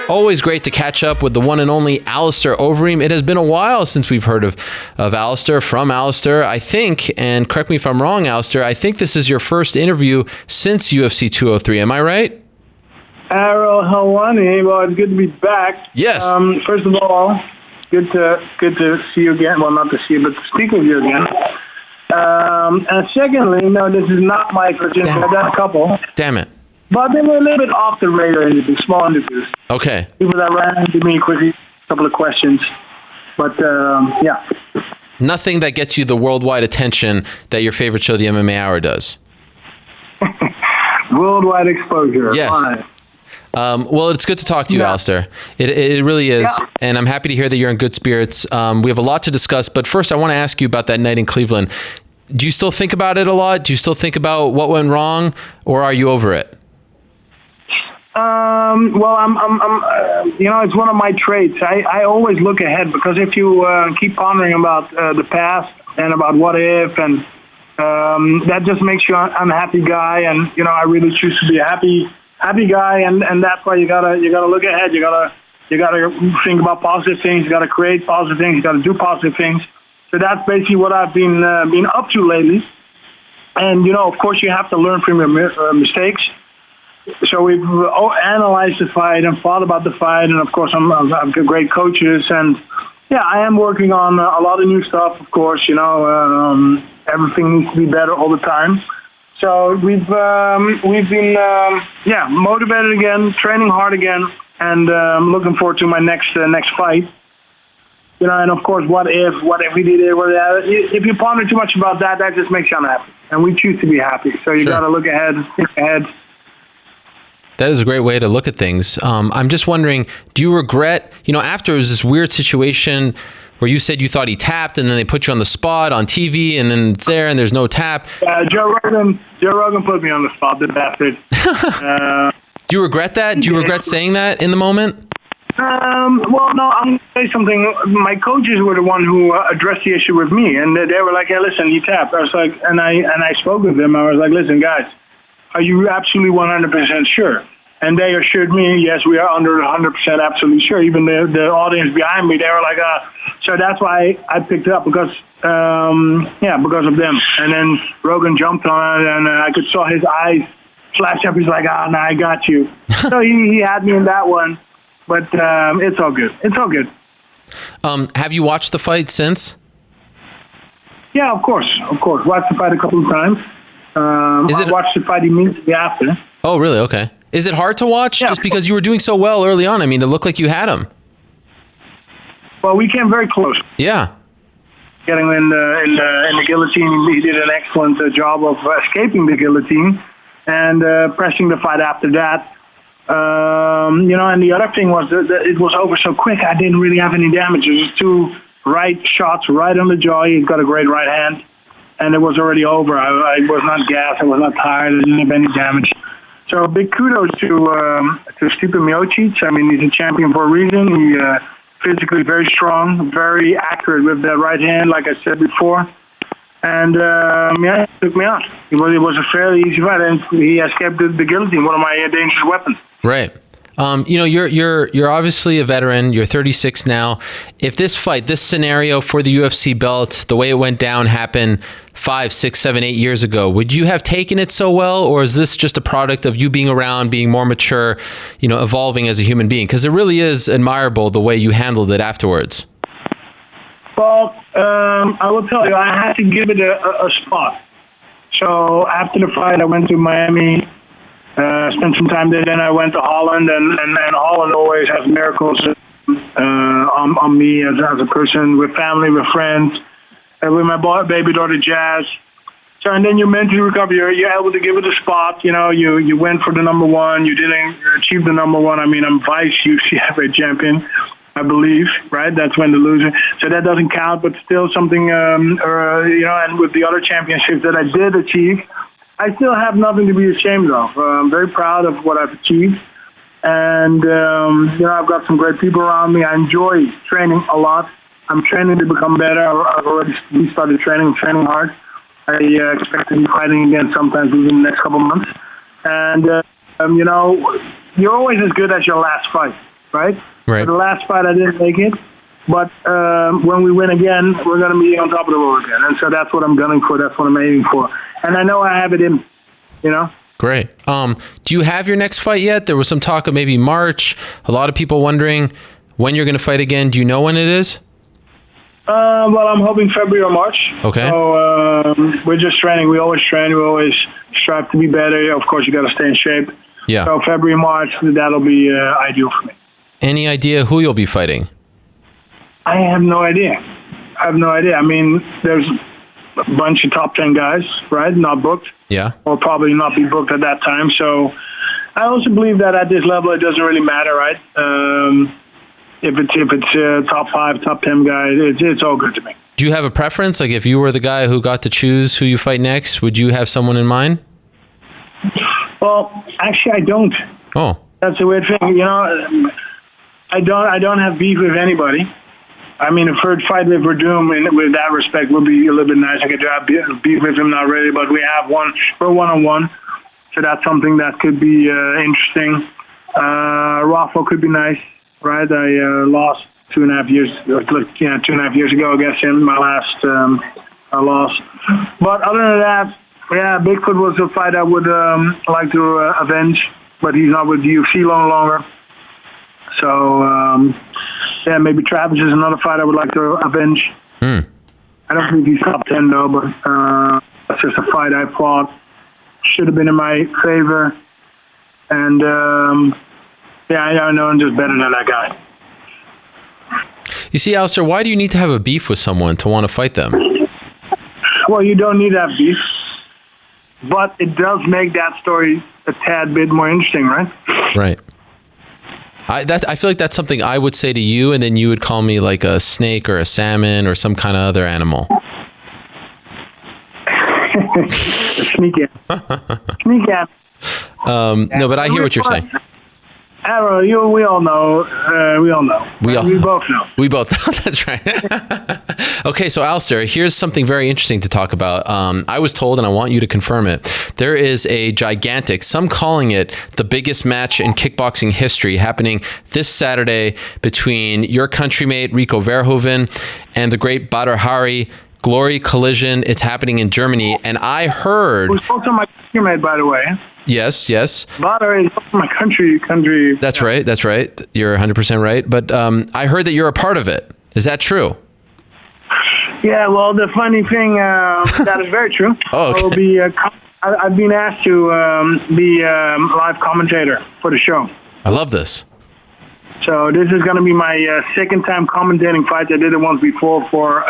Always great to catch up with the one and only Alistair Overeem. It has been a while since we've heard of Alistair, from Alistair, I think, and correct me if I'm wrong, Alistair, I think this is your first interview since UFC 203. Am I right? Arrow Helwani, well, it's good to be back. Yes. First of all, good to see you again. Well, not to see you, but to speak with you again. And secondly, no, this is not my first interview. I've done a couple. Damn it. But they were a little bit off the radar interviews, small interviews. Okay. People that ran into me quickly, a couple of questions. But, yeah. Nothing that gets you the worldwide attention that your favorite show, the MMA Hour, does. Worldwide exposure. Yes. Fine. Well, it's good to talk to you, Alistair. It really is. Yeah. And I'm happy to hear that you're in good spirits. We have a lot to discuss. But first, I want to ask you about that night in Cleveland. Do you still think about it a lot? Do you still think about what went wrong? Or are you over it? Well, I'm it's one of my traits. I always look ahead, because if you keep pondering about the past and about what if, and that just makes you an unhappy guy. And I really choose to be a happy guy, and that's why you gotta look ahead. You gotta think about positive things. You gotta create positive things. You gotta do positive things. So that's basically what I've been up to lately. And of course, you have to learn from your mistakes. So we've analyzed the fight and thought about the fight, and of course I've got great coaches, and yeah, I am working on a lot of new stuff. Of course, everything needs to be better all the time. So we've been motivated again, training hard again, and looking forward to my next fight. And of course, what if we did it? If you ponder too much about that, that just makes you unhappy, and we choose to be happy. So you got to look ahead, think ahead. That is a great way to look at things. I'm just wondering, do you regret, after it was this weird situation where you said you thought he tapped, and then they put you on the spot on TV, and then it's there and there's no tap? Joe Rogan put me on the spot, the bastard. Do you regret that? Do you regret saying that in the moment? Well, no, I'm going to say something. My coaches were the one who addressed the issue with me, and they were like, hey, listen, he tapped. I was like, and I spoke with them. I was like, listen, guys, are you absolutely 100% sure? And they assured me, yes, we are under 100% absolutely sure. Even the audience behind me, they were like, so that's why I picked it up, because of them. And then Rogan jumped on it, and I saw his eyes flash up. He's like, no, I got you. So he had me in that one, but it's all good. It's all good. Have you watched the fight since? Yeah, of course. Watched the fight a couple of times. I watched the fight immediately after. Oh, really? Okay. Is it hard to watch? Yeah, just because you were doing so well early on? I mean, it looked like you had him. Well, we came very close. Yeah. Getting in the guillotine, he did an excellent job of escaping the guillotine and pressing the fight after that. And the other thing was that it was over so quick. I didn't really have any damage. It was 2 right shots right on the jaw. He's got a great right hand. And it was already over. I was not gassed. I was not tired. I didn't have any damage. So big kudos to Stipe Miocic. I mean, he's a champion for a reason. He physically very strong, very accurate with the right hand, like I said before. And he took me out. It was a fairly easy fight, and he escaped the guillotine, one of my dangerous weapons. Right. You're obviously a veteran. You're 36 now. If this fight, this scenario for the UFC belt, the way it went down, happened 5, 6, 7, 8 years ago, would you have taken it so well, or is this just a product of you being around, being more mature, evolving as a human being? Because it really is admirable the way you handled it afterwards. Well, I will tell you, I had to give it a spot. So after the fight, I went to Miami. Spent some time there. Then I went to Holland, and Holland always has miracles on me as a person, with family, with friends, and with my baby daughter Jazz. So, and then you mentally recover. You're able to give it a spot. You went for the number one. You didn't achieve the number one. I mean, I'm vice UFC heavyweight champion, I believe. Right? That's when the loser. So that doesn't count, but still something. And with the other championships that I did achieve, I still have nothing to be ashamed of. I'm very proud of what I've achieved. And, I've got some great people around me. I enjoy training a lot. I'm training to become better. I've already started training hard. I expect to be fighting again sometimes within the next couple of months. And, you're always as good as your last fight, right? Right. For the last fight, I didn't make it. But when we win again, we're going to be on top of the world again. And so that's what I'm gunning for. That's what I'm aiming for. And I know I have it in, you know? Great. Do you have your next fight yet? There was some talk of maybe March. A lot of people wondering when you're going to fight again. Do you know when it is? Well, I'm hoping February or March. Okay. So we're just training. We always train. We always strive to be better. Of course, you got to stay in shape. Yeah. So February, March, that'll be ideal for me. Any idea who you'll be fighting? I have no idea. I mean, there's a bunch of top 10 guys, right? Not booked. Yeah. Or probably not be booked at that time. So I also believe that at this level, it doesn't really matter, right? If it's top 5, top 10 guys, it's all good to me. Do you have a preference? Like if you were the guy who got to choose who you fight next, would you have someone in mind? Well, actually, I don't. Oh. That's a weird thing. You know, I don't have beef with anybody. I mean, a third fight with Verdum, with that respect, would be a little bit nice. I could have beef with him, not really, but we're one-on-one. So that's something that could be interesting. Rafa could be nice, right? I lost 2.5 years, 2.5 years ago against him, my last loss. But other than that, yeah, Bigfoot was a fight I would like to avenge, but he's not with the UFC no longer. So, yeah, maybe Travis is another fight I would like to avenge. I don't think he's top 10, though, but that's just a fight I thought should have been in my favor. And, yeah, I know I'm just better than that guy. You see, Alistair, why do you need to have a beef with someone to want to fight them? Well, you don't need to have beef, but it does make that story a tad bit more interesting, right? Right. I feel like that's something I would say to you, and then you would call me like a snake or a salmon or some kind of other animal. Sneak in. Sneak in. No, but I hear what you're saying. Arrow, we all know. We both know. We both know. That's right. Okay, so Alistair, here's something very interesting to talk about. I was told, and I want you to confirm it, there is a gigantic, some calling it the biggest match in kickboxing history, happening this Saturday between your countrymate, Rico Verhoeven, and the great Badr Hari. Glory Collision. It's happening in Germany, and I heard... Who's also my countrymate, by the way. Yes. Badr is my country. That's right. You're 100% right. But I heard that you're a part of it. Is that true? Yeah, well, the funny thing, that is very true. Oh, okay. I will be, I've been asked to be live commentator for the show. I love this. So this is going to be my second time commentating fights. I did it once before for,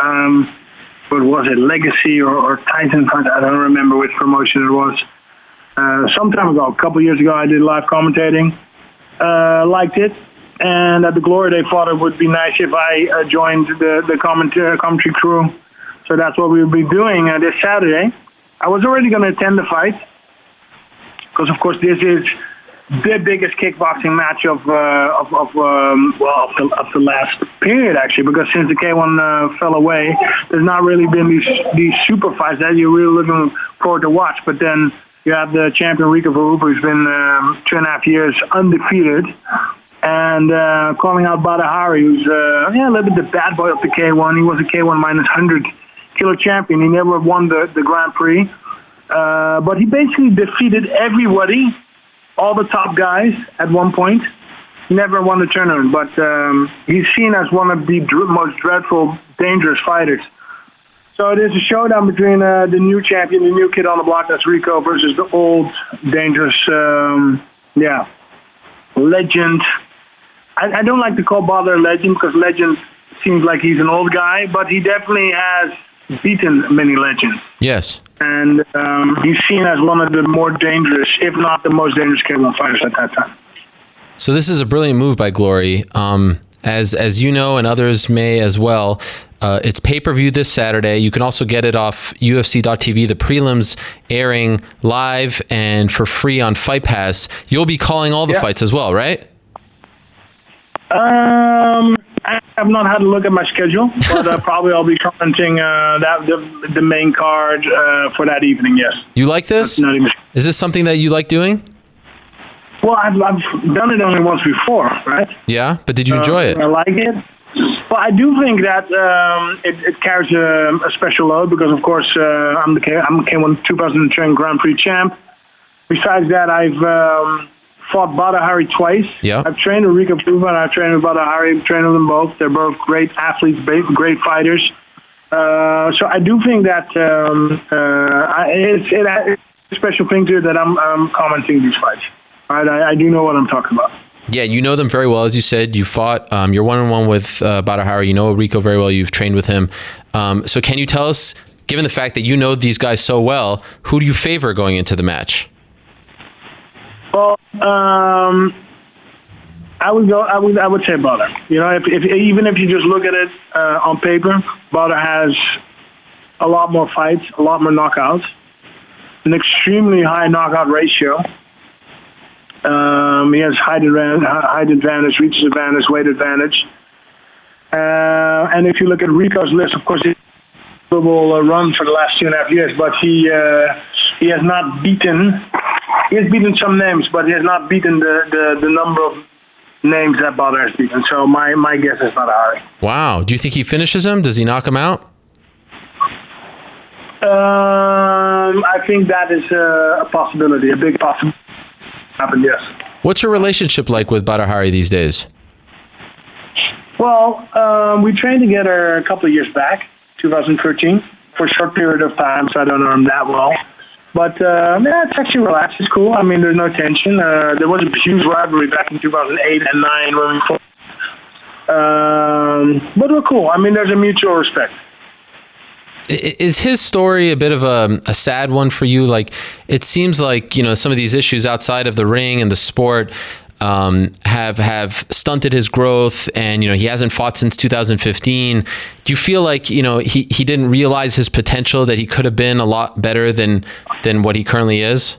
what was it, Legacy or Titan fight? I don't remember which promotion it was. Some time ago, a couple years ago, I did live commentating. Liked it. And at the Glory, they thought it would be nice if I joined the commentary crew. So that's what we'll be doing this Saturday. I was already going to attend the fight because, of course, this is the biggest kickboxing match of the last period, actually, because since the K1 fell away, there's not really been these super fights that you're really looking forward to watch. But then you have the champion Rico who's been 2.5 years undefeated. And calling out Badr Hari, who's a little bit the bad boy of the K1. He was a K1 minus 100 kilo champion. He never won the Grand Prix. But he basically defeated everybody, all the top guys at one point. He never won the tournament, but he's seen as one of the most dreadful, dangerous fighters. So there's a showdown between the new champion, the new kid on the block, that's Rico, versus the old, dangerous, legend. I don't like to call Badr a legend because legend seems like he's an old guy, but he definitely has beaten many legends. Yes. And he's seen as one of the more dangerous, if not the most dangerous K1 fighters at that time. So this is a brilliant move by Glory. As you know, and others may as well, it's pay-per-view this Saturday. You can also get it off UFC.tv. The prelims airing live and for free on Fight Pass. You'll be calling all the fights as well, right? I have not had a look at my schedule, but probably I'll be commenting the main card for that evening, yes. You like this? Is this something that you like doing? Well, I've done it only once before, right? Yeah, but did you enjoy it? I like it. Well, I do think that it carries a special load because, of course, I'm the K1 2010 Grand Prix champ. Besides that, I've fought Badr Hari twice. Yeah. I've trained with Rico and I've trained with Badr Hari. I've trained with them both. They're both great athletes, great fighters. So I do think that it's a special thing to it that I'm commenting these fights. Right? I do know what I'm talking about. Yeah, you know them very well. As you said, you fought, you're 1-on-1 with Badr Hari. You know Rico very well. You've trained with him. So can you tell us, given the fact that you know these guys so well, who do you favor going into the match? Well, I would say Badr. You know, even if you just look at it on paper, Badr has a lot more fights, a lot more knockouts, an extremely high knockout ratio. He has height advantage, reach advantage, weight advantage. And if you look at Rico's list, of course, he's a run for the last 2.5 years, but he has not beaten. He has beaten some names, but he has not beaten the number of names that Badr has beaten. So my guess is not Hari. Wow. Do you think he finishes him? Does he knock him out? I think that is a possibility, a big possibility. Happen, yes. What's your relationship like with Badr Hari these days? Well, we trained together a couple of years back, 2013, for a short period of time, so I don't know him that well. But yeah, it's actually relaxed. It's cool. I mean, there's no tension. There was a huge rivalry back in 2008 and 2009 when we fought. But we're cool. I mean, there's a mutual respect. Is his story a bit of a sad one for you? Like, it seems like, you know, some of these issues outside of the ring and the sport have stunted his growth, and, you know, he hasn't fought since 2015. Do you feel like, you know, he didn't realize his potential, that he could have been a lot better than what he currently is?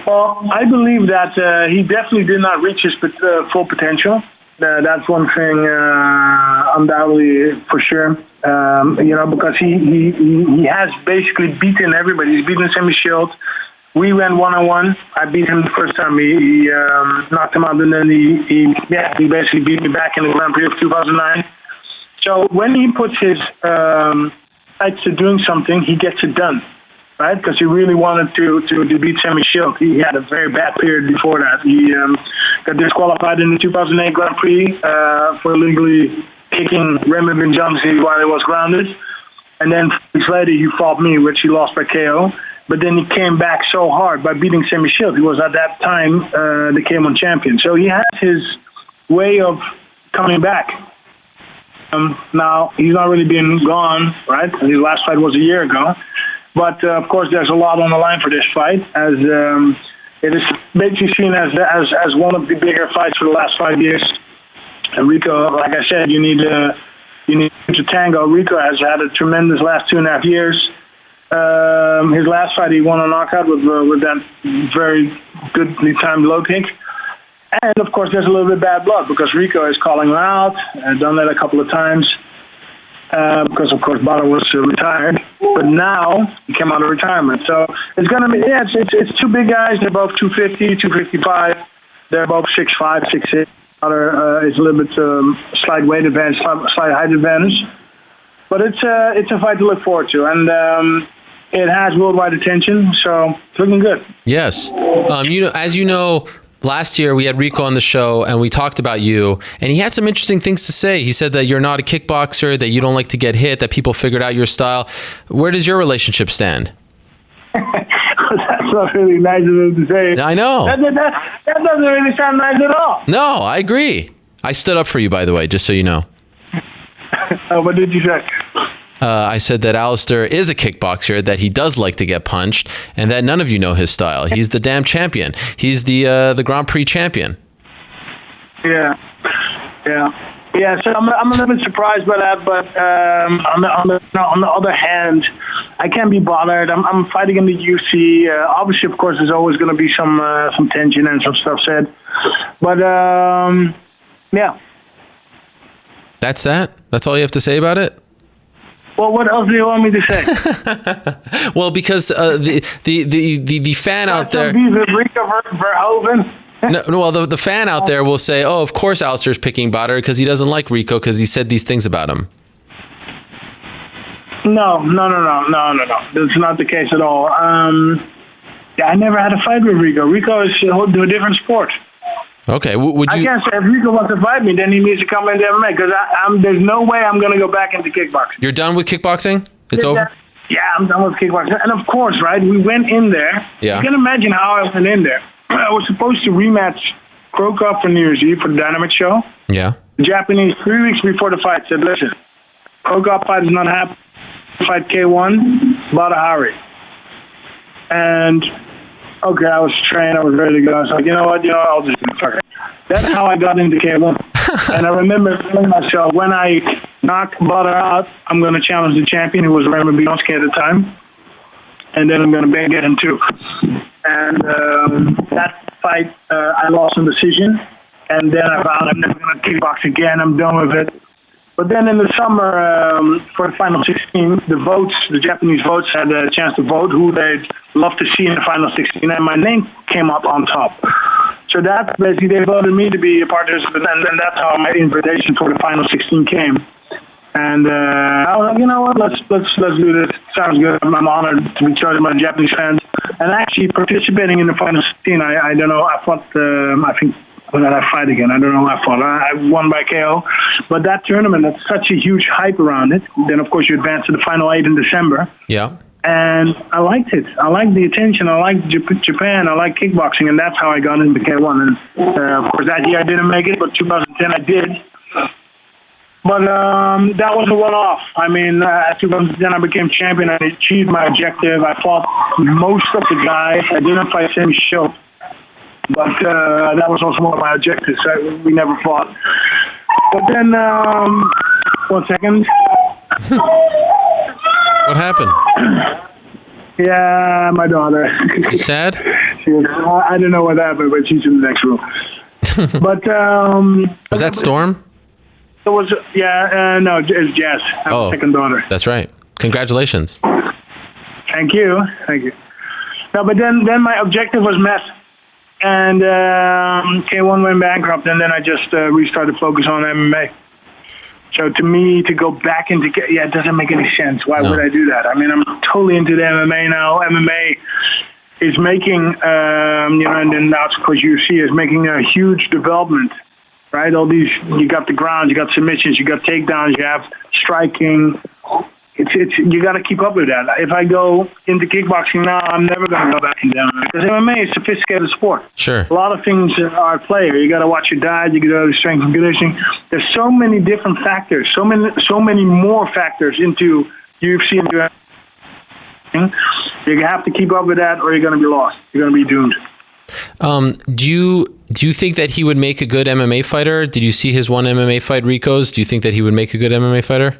Well, I believe that he definitely did not reach his full potential. That's one thing, undoubtedly, for sure. You know, because he has basically beaten everybody. He's beaten Sammy Shield. We went 1-on-1. I beat him the first time. He knocked him out, and then he basically beat me back in the Grand Prix of 2009. So when he puts his sights to doing something, he gets it done, right? Because he really wanted to beat Sammy Shield. He had a very bad period before that. He got disqualified in the 2008 Grand Prix for illegally kicking Raymond Ben Johnson while he was grounded. And then weeks later, he fought me, which he lost by KO. But then he came back so hard by beating Sammy Shield. He was at that time the K1 champion. So he has his way of coming back. Now, he's not really been gone, right? His last fight was a year ago. But, of course, there's a lot on the line for this fight, as it is basically seen as one of the bigger fights for the last 5 years. And Rico, like I said, you need to tango. Rico has had a tremendous last 2.5 years. His last fight, he won a knockout with that very goodly timed low kick. And, of course, there's a little bit of bad blood because Rico is calling him out. I've done that a couple of times because, of course, Badr was retired. But now he came out of retirement. So it's going to be, it's two big guys. They're both 250, 255. They're both 6'5", 6'6". Badr is a little bit slight weight advantage, slight height advantage. But it's a fight to look forward to. And it has worldwide attention, so it's looking good. Yes. You know, as you know, last year we had Rico on the show and we talked about you, and he had some interesting things to say. He said that you're not a kickboxer, that you don't like to get hit, that people figured out your style. Where does your relationship stand? That's not really nice of him to say. I know. That doesn't really sound nice at all. No, I agree. I stood up for you, by the way, just so you know. What did you say? I said that Alistair is a kickboxer, that he does like to get punched, and that none of you know his style. He's the damn champion. He's the Grand Prix champion. Yeah. So I'm a little bit surprised by that, but on the other hand, I can't be bothered. I'm fighting in the UFC. Obviously, of course, there's always going to be some tension and some stuff said, but yeah. That's that? That's all you have to say about it? Well, what else do you want me to say? Well, because the fan out there. Rico Verhoeven. No, well, the fan out there will say, "Oh, of course, Alistair's picking Badr because he doesn't like Rico because he said these things about him." No. That's not the case at all. Yeah, I never had a fight with Rico. Rico is a different sport. Okay, would you? I guess if Rico wants to fight me, then he needs to come into MMA because there's no way I'm going to go back into kickboxing. You're done with kickboxing? It's over? Yeah, I'm done with kickboxing. And of course, right, we went in there. Yeah. You can imagine how I went in there. I was supposed to rematch Croker for New Year's Eve for the Dynamite show. Yeah. The Japanese, 3 weeks before the fight, said, listen, Croker fight is not happening. Fight K1, Badr Hari. And, okay, I was trained. I was ready to go. I was like, you know what? I'll just fuck it. That's how I got into K1. And I remember telling myself, when I knock Badr out, I'm going to challenge the champion, who was Raymond Bionski at the time. And then I'm going to get him too. And that fight, I lost in decision. And then I vowed I'm never going to kickbox again. I'm done with it. But then in the summer, for the final 16, the Japanese votes had a chance to vote who they'd love to see in the final 16, and my name came up on top. So that basically they voted me to be a participant, and that's how my invitation for the final 16 came. And I was like, you know what, let's do this. Sounds good. I'm honored to be chosen by the Japanese fans, and actually participating in the final 16. I don't know. I fought. I think. When did I fight again? I don't know. I fought. I won by KO. But that tournament, that's such a huge hype around it. Then, of course, you advance to the final 8 in December. Yeah. And I liked it. I liked the attention. I liked Japan. I liked kickboxing. And that's how I got into K1. And, of course, that year I didn't make it, but 2010 I did. But that was a one-off. I mean, 2010 I became champion. I achieved my objective. I fought most of the guys. I didn't fight Sammy Schultz. But that was also one of my objectives. We never fought. But then, 1 second. What happened? Yeah, my daughter. You sad? I don't know what happened, but she's in the next room. But was that Storm? It was. No, it's Jess. I have a second daughter. That's right. Congratulations. Thank you. No, but then my objective was met. And K1 went bankrupt, and then I just restarted focus on MMA. So to me, to go back into it doesn't make any sense. Why would I do that? I mean, I'm totally into the MMA now. MMA is making, and then that's because UFC is making a huge development, right? All these, you got the ground, you got submissions, you got takedowns, you have striking. It's you got to keep up with that. If I go into kickboxing now, I'm never going to go back into MMA because MMA is a sophisticated sport. Sure. A lot of things are at play. You got to watch your diet. You got to do strength and conditioning. There's so many different factors. So many more factors into UFC and UFC. You have to keep up with that, or you're going to be lost. You're going to be doomed. Do you think that he would make a good MMA fighter? Did you see his one MMA fight, Rico's? Do you think that he would make a good MMA fighter?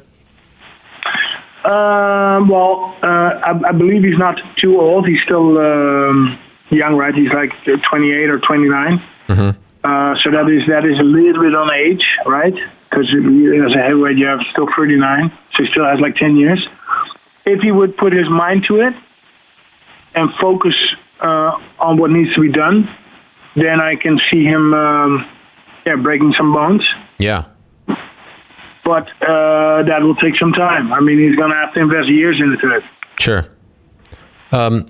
I believe he's not too old. He's still young, right? He's like 28 or 29. Mm-hmm. So that is a little bit on age, right? Because as a heavyweight, you have still 39, so he still has like 10 years. If he would put his mind to it and focus on what needs to be done, then I can see him, breaking some bones. Yeah. But that will take some time. I mean, he's going to have to invest years into it. Sure. Of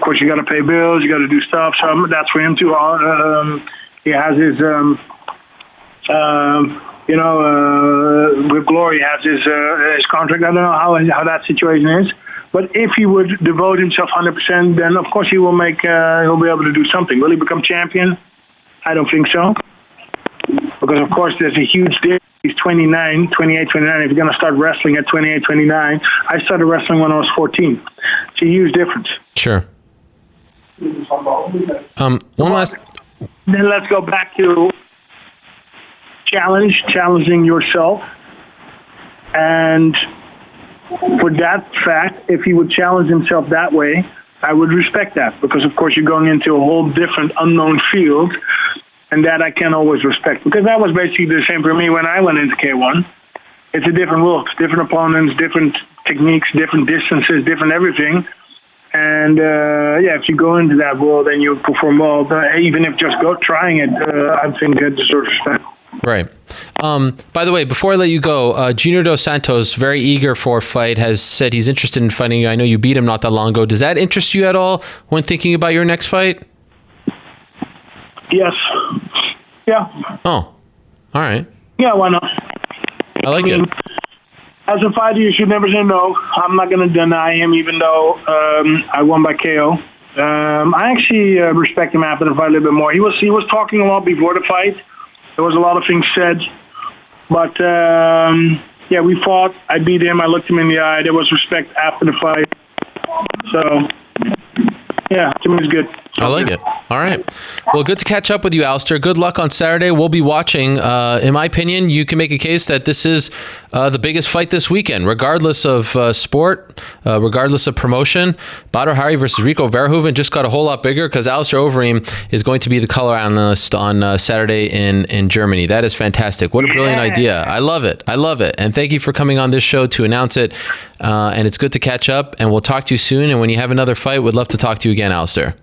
course, you got to pay bills, you got to do stuff. So that's for him too. He has his, with Glory, he has his contract. I don't know how that situation is. But if he would devote himself 100%, then of course he'll be able to do something. Will he become champion? I don't think so. Because, of course, there's a huge difference. He's 28, 29. If you're going to start wrestling at 28, 29, I started wrestling when I was 14. It's a huge difference. Sure. One last... Then let's go back to challenging yourself. And for that fact, if he would challenge himself that way, I would respect that. Because, of course, you're going into a whole different unknown field. And that I can always respect. Because that was basically the same for me when I went into K1. it's a different world, different opponents, different techniques, different distances, different everything. And if you go into that world and you perform well, even if just trying it, I think that deserves respect. Right. By the way, before I let you go, Junior Dos Santos, very eager for a fight, has said he's interested in fighting you. I know you beat him not that long ago. Does that interest you at all when thinking about your next fight? Yes. Yeah. Oh, all right. Yeah, why not? I like it. As a fighter, you should never say no. I'm not going to deny him, even though I won by KO. I actually respect him after the fight a little bit more. He was talking a lot before the fight. There was a lot of things said. But, we fought. I beat him. I looked him in the eye. There was respect after the fight. So, yeah, to me it's good. I like it. All right. Well, good to catch up with you, Alistair. Good luck on Saturday. We'll be watching. In my opinion, you can make a case that this is the biggest fight this weekend, regardless of sport, regardless of promotion. Badr Hari versus Rico Verhoeven just got a whole lot bigger because Alistair Overeem is going to be the color analyst on Saturday in Germany. That is fantastic. What a brilliant idea. I love it. I love it. And thank you for coming on this show to announce it. And it's good to catch up. And we'll talk to you soon. And when you have another fight, we'd love to talk to you again, Alistair.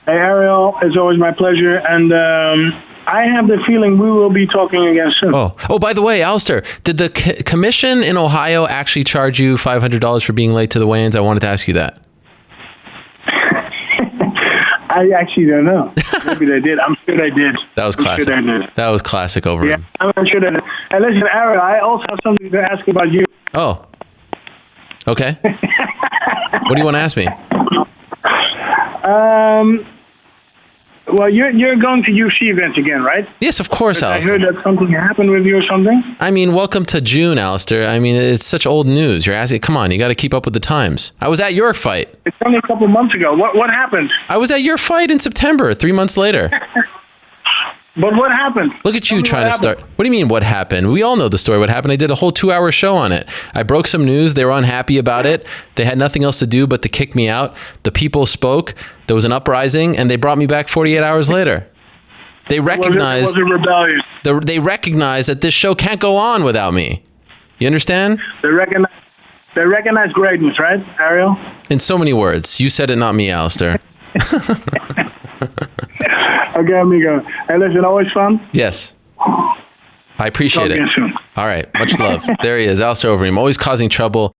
Hey, Ariel, it's always my pleasure. And I have the feeling we will be talking again soon. Oh, by the way, Alistair, did the commission in Ohio actually charge you $500 for being late to the weigh-ins? I wanted to ask you that. I actually don't know. Maybe they did. I'm sure they did. That was classic. That was classic Overeem. Yeah, I'm sure they did. And listen, Ariel, I also have something to ask about you. Oh. Okay. What do you want to ask me? Well, you're going to UFC events again, right? Yes, of course, Alistair. I heard that something happened with you or something. I mean, welcome to June, Alistair. I mean, it's such old news. You're asking, come on, you got to keep up with the times. I was at your fight. It's only a couple months ago. What happened? I was at your fight in September, 3 months later. But what happened? Look at you trying to start. What do you mean, what happened? We all know the story, what happened. I did a whole 2-hour show on it. I broke some news. They were unhappy about it. They had nothing else to do but to kick me out. The people spoke. There was an uprising, and they brought me back 48 hours later. They recognized, was a rebellion. They recognized that this show can't go on without me. You understand? They recognize greatness, right, Ariel? In so many words. You said it, not me, Alistair. Okay, amigo. Hey, listen, always fun? Yes. I appreciate it. Talk to you soon. All right. Much love. There he is, Alistair Overeem, always causing trouble.